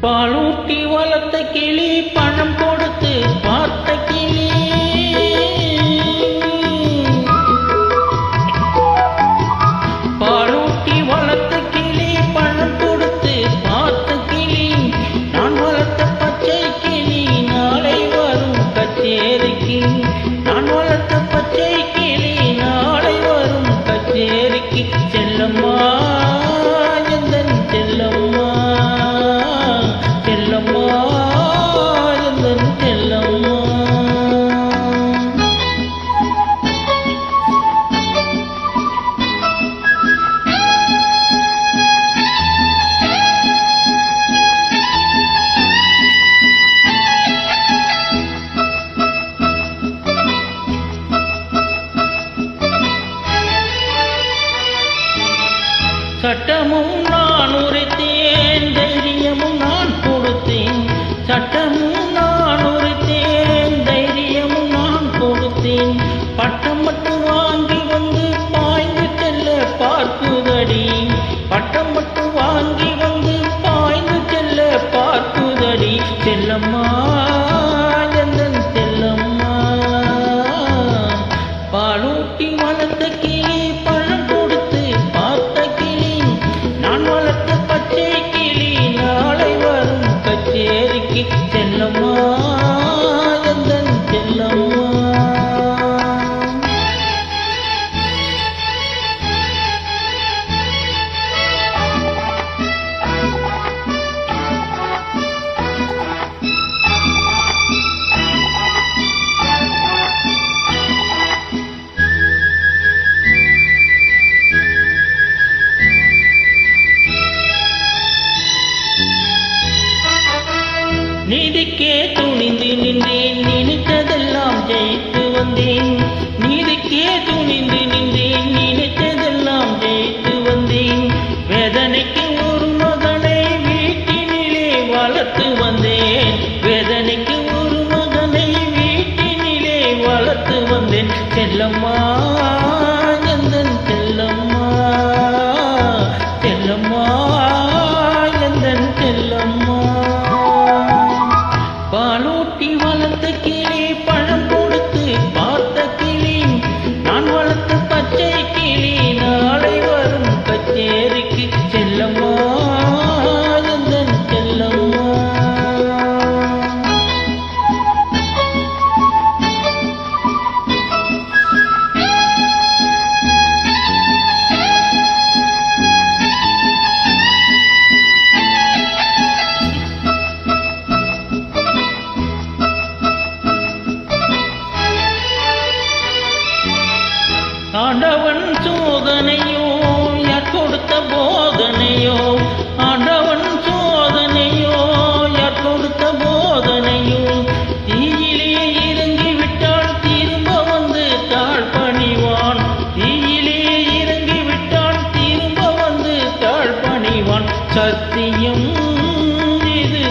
பாலூட்டி வளர்த்த கிளி பணம் கொடுத்து பார்த்த கிளி, பாலூட்டி வளர்த்த கிளி பணம் கொடுத்து பார்த்த கிளி, நான் வளர்த்த பச்சை கிளி நாளை வரும் கச்சேரிக்கு, நான் வளர்த்த பச்சை கிளி நாளை வரும் கச்சேரிக்கு. செல்லம்மா எந்தன் செல்லம்மா, செல்லம்மா எந்தன் செல்லம்மா. சட்டமும் நான் உரைத்தேன், தைரியமும் நான் கொடுத்தேன், சட்டமும் நான் உரைத்தேன், தைரியமும் நான் கொடுத்தேன். பட்டம் மட்டும் வாங்கி வந்து பாய்ந்து செல்ல பார்க்குதடி, பட்டம் மட்டும் வாங்கி வந்து பாய்ந்து செல்ல பார்க்குதடி. செல்லம்மா எந்தன் செல்லம்மா, பாலூட்டி வளர்த்த கிளி பழம் கொடுத்து பார்த்த கிளி, நான் வளர்த்த பச்சை கிளி நாளை வரும் கச்சேரிக்கு. செல்லம்மா எந்தன் செல்லம்மா. நீதிக்கே துணிந்து நின்றேன், நினைத்ததெல்லாம் ஜெயித்து வந்தேன், நீதிக்கே துணிந்து நின்றேன், நினைத்ததெல்லாம் ஜெயித்து வந்தேன். வேதனைக்கு ஒரு மகனை வீட்டினிலே வளர்த்து வந்தேன், வேதனைக்கு ஒரு மகனை வீட்டினிலே வளர்த்து வந்தேன். செல்லம்மா எந்தன் செல்லம்மா, செல்லம்மா எந்தன் செல்லம்மா. பாலூட்டி வளர்த்த கிளி பழம் கொடுத்து பார்த்த கிளி, நான் வளர்த்த பச்சை கிளி நாளை வரும் கச்சேரிக்கு. செல்லம்மா எந்தன் செல்லம்மா. ஆண்டவன் சோதனையோ யார் கொடுத்த போதனையோ, ஆண்டவன் சோதனையோ யார் கொடுத்த போதனையோ. தீயிலே இறங்கி விட்டால் திரும்ப வந்து தாழ் பணிவான், தீயிலே இறங்கி விட்டால் திரும்ப வந்து தாழ் பணிவான். சத்தியம் இது